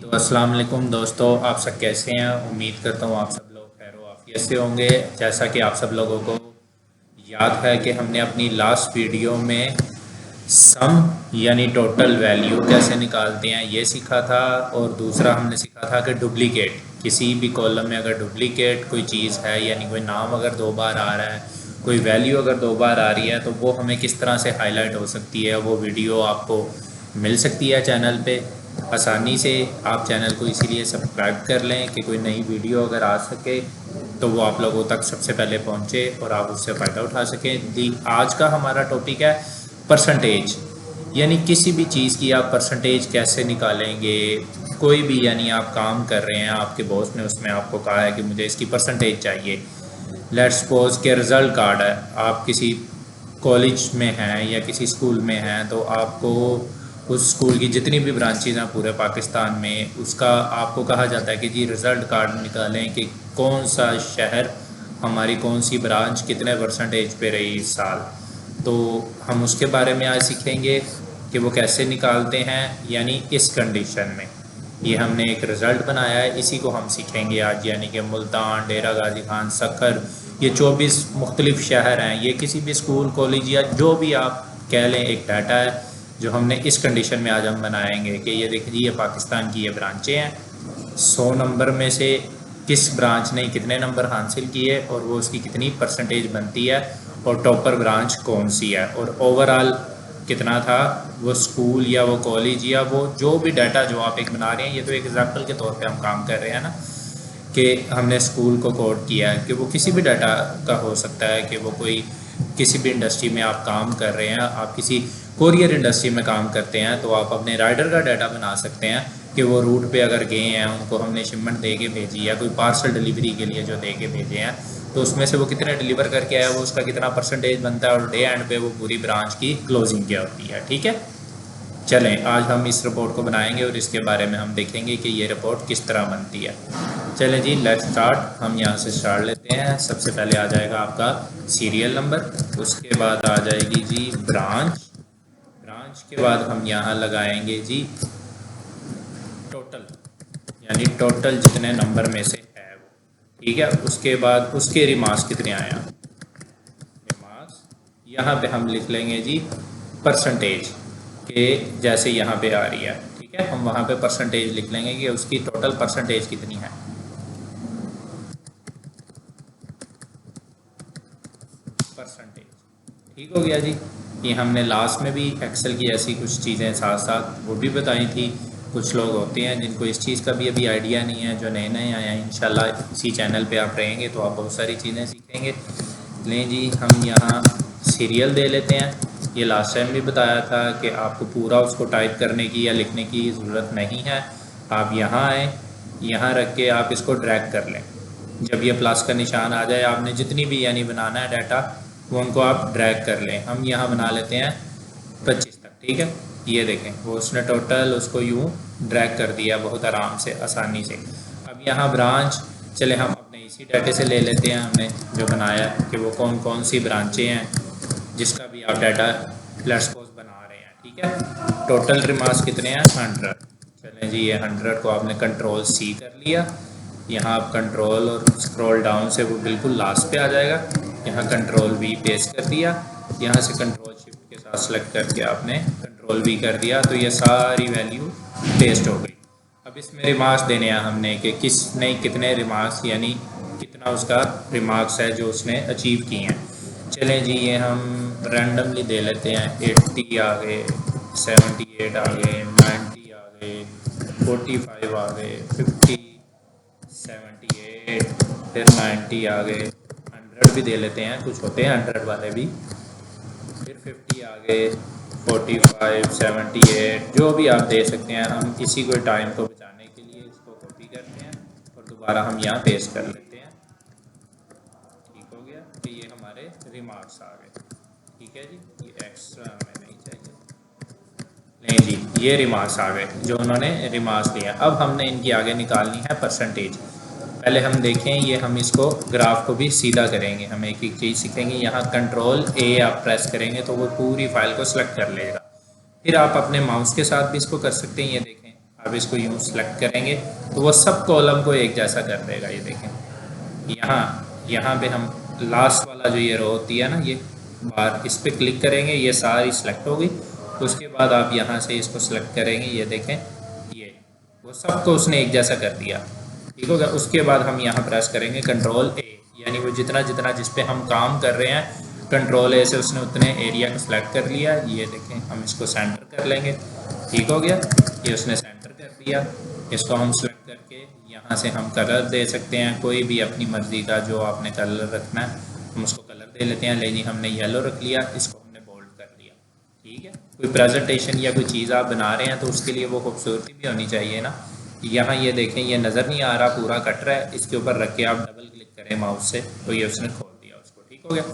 तो अस्सलाम वालेकुम दोस्तों, आप सब कैसे हैं। उम्मीद करता हूँ आप सब लोग खैर आफियत से होंगे। जैसा कि आप सब लोगों को याद है कि हमने अपनी लास्ट वीडियो में सम यानी टोटल वैल्यू कैसे निकालते हैं ये सीखा था, और दूसरा हमने सीखा था कि डुप्लीकेट किसी भी कॉलम में अगर डुप्लीकेट कोई चीज़ है यानी कोई नाम अगर दो बार आ रहा है, कोई वैल्यू अगर दो बार आ रही है तो वो हमें किस तरह से हाईलाइट हो सकती है। वो वीडियो आपको मिल सकती है चैनल पे आसानी से। आप चैनल को इसीलिए सब्सक्राइब कर लें कि कोई नई वीडियो अगर आ सके तो वो आप लोगों तक सबसे पहले पहुंचे और आप उससे फ़ायदा उठा सकें। आज का हमारा टॉपिक है परसेंटेज, यानी किसी भी चीज़ की आप परसेंटेज कैसे निकालेंगे। कोई भी यानी आप काम कर रहे हैं, आपके बॉस ने उसमें आपको कहा है कि मुझे इसकी परसेंटेज चाहिए। लेट्स सपोज के रिज़ल्ट कार्ड है, आप किसी कॉलेज में हैं या किसी स्कूल में हैं, तो आपको उस स्कूल की जितनी भी ब्रांचेज हैं पूरे पाकिस्तान में, उसका आपको कहा जाता है कि जी रिज़ल्ट कार्ड निकालें कि कौन सा शहर, हमारी कौन सी ब्रांच कितने परसेंटेज पे रही इस साल। तो हम उसके बारे में आज सीखेंगे कि वो कैसे निकालते हैं, यानी इस कंडीशन में। ये हमने एक रिज़ल्ट बनाया है, इसी को हम सीखेंगे आज। यानी कि मुल्तान, डेरा गाजी खान, सक्खर, ये 24 मुख्तलिफ शहर हैं। ये किसी भी स्कूल, कॉलेज या जो भी आप कह लें एक डाटा है जो हमने इस कंडीशन में आज हम बनाएंगे कि ये देखिए ये पाकिस्तान की ये ब्रांचें हैं। 100 नंबर में से किस ब्रांच ने कितने नंबर हासिल किए और वो उसकी कितनी परसेंटेज बनती है, और टॉपर ब्रांच कौन सी है, और ओवरऑल कितना था वो स्कूल या वो कॉलेज या वो जो भी डाटा जो आप एक बना रहे हैं। ये तो एक एग्जाम्पल के तौर पे हम काम कर रहे हैं ना, कि हमने स्कूल को कोड किया है कि वो किसी भी डाटा का हो सकता है, कि वो कोई किसी भी इंडस्ट्री में आप काम कर रहे हैं, आप किसी कोरियर इंडस्ट्री में काम करते हैं तो आप अपने राइडर का डाटा बना सकते हैं कि वो रूट पे अगर गए हैं, उनको हमने शिपमेंट दे के भेजी या कोई पार्सल डिलीवरी के लिए जो दे के भेजे हैं, तो उसमें से वो कितने डिलीवर करके आया, वो उसका कितना परसेंटेज बनता है, और डे एंड पे वो पूरी ब्रांच की क्लोजिंग क्या होती है। ठीक है, चलें आज हम इस रिपोर्ट को बनाएंगे और इसके बारे में हम देखेंगे कि ये रिपोर्ट किस तरह बनती है। चलें जी, लेट्स स्टार्ट। हम यहाँ से स्टार्ट लेते हैं। सबसे पहले आ जाएगा आपका सीरियल नंबर, उसके बाद आ जाएगी जी ब्रांच के बाद हम यहाँ लगाएंगे जी टोटल, यानी टोटल जितने नंबर में से है वो। ठीक है, उसके बाद उसके रिमार्क्स कितने आया, रिमार्क्स यहाँ पे हम लिख लेंगे जी परसेंटेज के जैसे यहाँ पे आ रही है। ठीक है, हम वहाँ पे परसेंटेज लिख लेंगे कि उसकी टोटल परसेंटेज कितनी है। परसेंटेज ठीक हो गया जी। ये हमने लास्ट में भी एक्सेल की ऐसी कुछ चीज़ें साथ साथ वो भी बताई थी। कुछ लोग होते हैं जिनको इस चीज़ का भी अभी आइडिया नहीं है, जो नए नए आए हैं। इंशाल्लाह इसी चैनल पे आप रहेंगे तो आप बहुत सारी चीज़ें सीखेंगे। लें जी, हम यहाँ सीरियल दे लेते हैं। ये लास्ट टाइम भी बताया था कि आपको पूरा उसको टाइप करने की या लिखने की ज़रूरत नहीं है। आप यहाँ आएँ, यहाँ रख के आप इसको ड्रैग कर लें। जब ये प्लस का निशान आ जाए, आपने जितनी भी यानी बनाना है डाटा वो उनको आप ड्रैग कर लें। हम यहाँ बना लेते हैं 25 तक। ठीक है, ये देखें वो उसने टोटल उसको यूँ ड्रैग कर दिया बहुत आराम से, आसानी से। अब यहाँ ब्रांच, चले हम अपने इसी डाटे से ले लेते हैं हमने जो बनाया कि वो कौन कौन सी ब्रांचें हैं जिसका भी आप डाटा लेट्स सपोज बना रहे हैं। ठीक है, टोटल रिमार्क्स कितने हैं, 100। चलें जी, ये 100 को आपने कंट्रोल C कर लिया। यहाँ आप कंट्रोल और स्क्रॉल डाउन से वो बिल्कुल लास्ट पे आ जाएगा। यहाँ कंट्रोल V पेस्ट कर दिया, यहाँ से कंट्रोल शिफ्ट के साथ सेलेक्ट करके आपने कंट्रोल V कर दिया, तो ये सारी वैल्यू पेस्ट हो गई। अब इसमें रिमार्क्स देने हैं हमने कि किसने कितने रिमार्क्स यानी कितना उसका रिमार्क्स है जो उसने अचीव किए हैं। चलें जी, ये हम रैंडमली दे लेते हैं। 80 आ गए, 78 आ गए, 90 आ गए, 45 आ गए, 50, 78, फिर 90 आ गए, 100 भी दे लेते हैं, कुछ होते हैं 100 वाले भी, फिर 50 आ गए, 45, 78, जो भी आप दे सकते हैं। हम इसी को टाइम को बचाने के लिए इसको कॉपी करते हैं और दोबारा हम यहाँ पेस्ट कर लेते हैं। ठीक हो गया, तो ये हमारे रिमार्क्स आ गए। ठीक है जी, ये एक्स्ट्रा हमें नहीं चाहिए। नहीं जी, ये रिमार्क्स आ गए जो उन्होंने रिमार्क्स दिया। अब हमने इनकी आगे निकालनी है परसेंटेज। पहले हम देखें, ये हम इसको ग्राफ को भी सीधा करेंगे। हम एक एक चीज़ सीखेंगे। यहाँ कंट्रोल A आप प्रेस करेंगे तो वो पूरी फाइल को सिलेक्ट कर लेगा। फिर आप अपने माउस के साथ भी इसको कर सकते हैं। ये देखें, आप इसको यूँ सेलेक्ट करेंगे तो वो सब कॉलम को एक जैसा कर देगा। ये देखें यहाँ पे हम लास्ट वाला जो ये रो होती है ना, ये बार, इस पर क्लिक करेंगे, ये सारी सिलेक्ट होगी। उसके बाद आप यहाँ से इसको सिलेक्ट करेंगे, ये देखें ये वो सबको उसने एक जैसा कर दिया। ठीक होगा। उसके बाद हम यहाँ प्रेस करेंगे कंट्रोल ए, यानी वो जितना जिस पे हम काम कर रहे हैं कंट्रोल ए से उसने उतने एरिया को सिलेक्ट कर लिया। ये देखें हम इसको सेंटर कर लेंगे। ठीक हो गया, ये उसने सेंटर कर दिया। इसको हम सेलेक्ट करके यहाँ से हम कलर दे सकते हैं, कोई भी अपनी मर्ज़ी का जो आपने कलर रखना है हम उसको कलर दे लेते हैं। लेकिन हमने येलो रख लिया, इसको हमने बोल्ड कर लिया। ठीक है, कोई प्रेजेंटेशन या कोई चीज़ आप बना रहे हैं तो उसके लिए वो खूबसूरती भी होनी चाहिए ना। यहाँ ये देखें, ये नज़र नहीं आ रहा, पूरा कट रहा है। इसके ऊपर रख के आप डबल क्लिक करें माउस से तो ये उसने खोल दिया उसको। ठीक हो गया।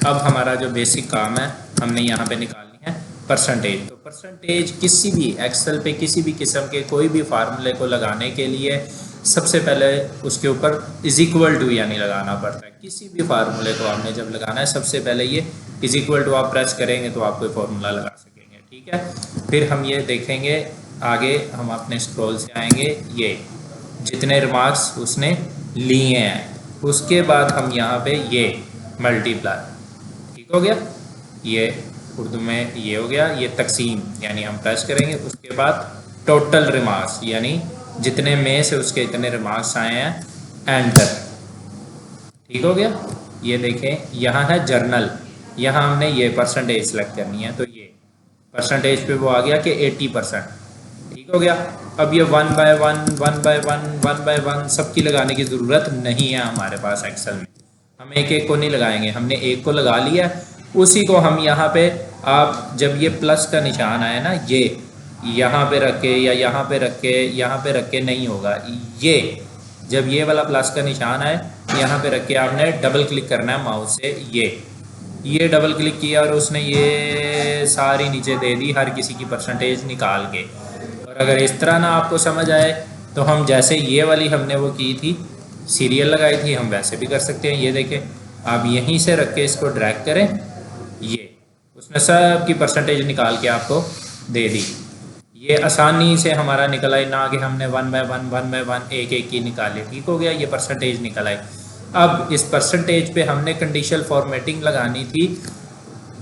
अब हमारा जो बेसिक काम है हमने यहाँ पे निकालनी है परसेंटेज। तो परसेंटेज किसी भी एक्सेल पे किसी भी किस्म के कोई भी फार्मूले को लगाने के लिए सबसे पहले उसके ऊपर इज इक्वल टू यानी लगाना पड़ता है। किसी भी फार्मूले को आपने जब लगाना है सबसे पहले ये इज इक्वल टू आप प्रेस करेंगे तो आप कोई फार्मूला लगा सकेंगे। ठीक है, फिर हम ये देखेंगे आगे, हम अपने स्क्रॉल से आएंगे, ये जितने रिमार्क्स उसने लिए हैं उसके बाद हम यहाँ पे ये मल्टीप्लाई। ठीक हो गया, ये उर्दू में ये हो गया, ये तकसीम यानी हम प्रेस करेंगे। उसके बाद टोटल रिमार्क्स यानी जितने में से उसके इतने रिमार्क्स आए हैं, एंटर। ठीक हो गया। ये देखें यहाँ है जर्नल, यहाँ हमने ये परसेंटेज सेलेक्ट करनी है तो ये परसेंटेज पे वो आ गया कि 80%। ठीक हो गया। अब ये 1 बाय 1 सबकी लगाने की ज़रूरत नहीं है हमारे पास एक्सेल में। हम एक एक को नहीं लगाएंगे, हमने एक को लगा लिया। उसी को हम यहाँ पे, आप जब ये प्लस का निशान आए ना, ये यहाँ पे रख के या यहाँ पे रख के, यहाँ पे रख के नहीं होगा। ये जब ये वाला प्लस का निशान आए यहाँ पे रख के आपने डबल क्लिक करना है माउस से। ये डबल क्लिक किया और उसने ये सारी नीचे दे दी हर किसी की परसेंटेज निकाल के। और अगर इस तरह ना आपको समझ आए तो हम जैसे ये वाली हमने वो की थी, सीरियल लगाई थी, हम वैसे भी कर सकते हैं। ये देखें, आप यहीं से रख के इसको ड्रैग करें, ये उसने सब की परसेंटेज निकाल के आपको दे दी। ये आसानी से हमारा निकल आई, ना कि हमने 1 बाय 1 एक एक की निकाली। ठीक हो गया, ये परसेंटेज निकल आई। अब इस परसेंटेज पे हमने कंडीशनल फॉर्मेटिंग लगानी थी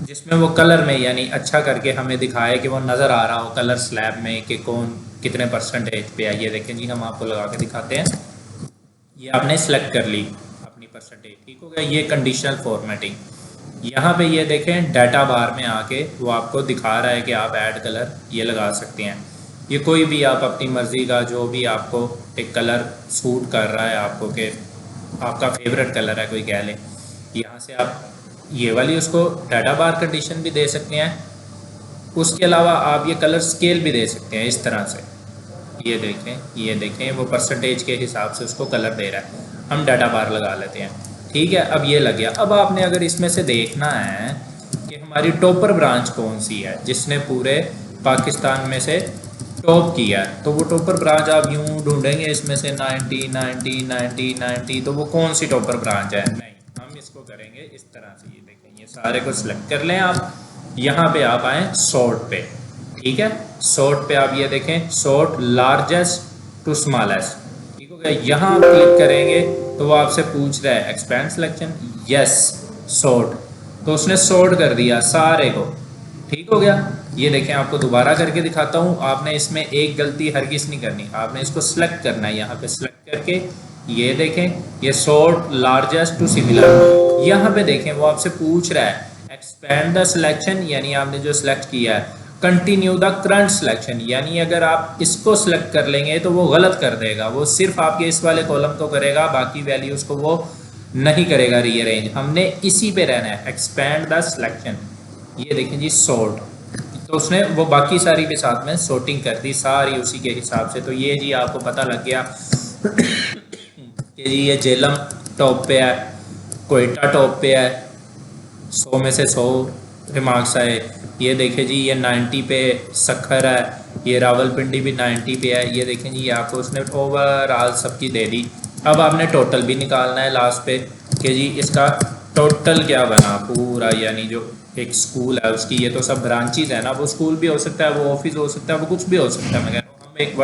जिसमें वो कलर में यानी अच्छा करके हमें दिखाए कि वो नज़र आ रहा हो कलर स्लैब में कि कौन कितने परसेंटेज पे है। ये देखें जी, हम आपको लगा के दिखाते हैं। ये आपने सेलेक्ट कर ली अपनी परसेंटेज। ठीक हो गया, ये कंडीशनल फॉर्मेटिंग। यहाँ पे ये देखें डाटा बार में आके वो आपको दिखा रहा है कि आप ऐड कलर ये लगा सकते हैं। ये कोई भी आप अपनी मर्ज़ी का जो भी आपको एक कलर सूट कर रहा है आपको, कि आपका फेवरेट कलर है कोई कह ले, यहाँ से आप ये वाली उसको डाटा बार कंडीशन भी दे सकते हैं। उसके अलावा आप ये कलर स्केल भी दे सकते हैं इस तरह से। ये देखें वो परसेंटेज के हिसाब से उसको कलर दे रहा है। हम डाटा बार लगा लेते हैं। ठीक है, अब ये लग गया। अब आपने अगर इसमें से देखना है कि हमारी टॉपर ब्रांच कौन सी है जिसने पूरे पाकिस्तान में से टॉप किया है, तो वो टॉपर ब्रांच आप यूँ ढूंढेंगे इसमें से 90 तो वो कौन सी टॉपर ब्रांच है। नहीं, हम इसको करेंगे इस तरह से। ये देखें, ये सारे को सिलेक्ट कर लें आप। यहाँ पे आप आएँ सॉर्ट पे। ठीक है, सॉर्ट पे आप ये देखें, सॉर्ट लार्जेस्ट टू स्मॉलेस्ट। ठीक हो गया, यहाँ आप क्लिक करेंगे तो वो आपसे पूछ रहा है एक्सपैंड सिलेक्शन, यस सॉर्ट, तो उसने सॉर्ट कर दिया सारे को। ठीक हो गया। ये देखें, आपको दोबारा करके दिखाता हूँ। आपने इसमें एक गलती हरगिज़ नहीं करनी, आपने इसको सिलेक्ट करना है। यहाँ पे सिलेक्ट करके ये देखें, ये सॉर्ट लार्जेस्ट टू सिमिलर। यहाँ पे देखें वो आपसे पूछ रहा है एक्सपैंड द सिलेक्शन, यानी आपने जो सिलेक्ट किया है, कंटिन्यू द करंट सिलेक्शन, यानी अगर आप इसको सिलेक्ट कर लेंगे तो वो गलत कर देगा। वो सिर्फ आपके इस वाले कॉलम को करेगा, बाकी वैल्यूज़ को वो नहीं करेगा रीअरेंज। हमने इसी पे रहना है, एक्सपैंड द सिलेक्शन। ये देखें जी सॉर्ट, तो उसने वो बाकी सारी के साथ में सॉर्टिंग कर दी सारी उसी के हिसाब से। तो ये जी आपको पता लग गया कि जी ये जेलम टॉप पे है, कोयटा टॉप पे है, 100 में से 100 रिमार्क्स आए। ये देखें जी ये 90 पे सखर है, ये रावलपिंडी भी 90 पे है। ये देखें जी आपको उसने ओवरऑल सबकी दे दी। अब आपने टोटल भी निकालना है लास्ट पे कि जी इसका टोटल क्या बना पूरा, यानी जो एक स्कूल है उसकी, ये तो सब ब्रांचेज है ना, वो स्कूल भी हो सकता है, वो ऑफिस हो सकता है, वो कुछ भी हो सकता है। मैं कह रहा हूँ हम एक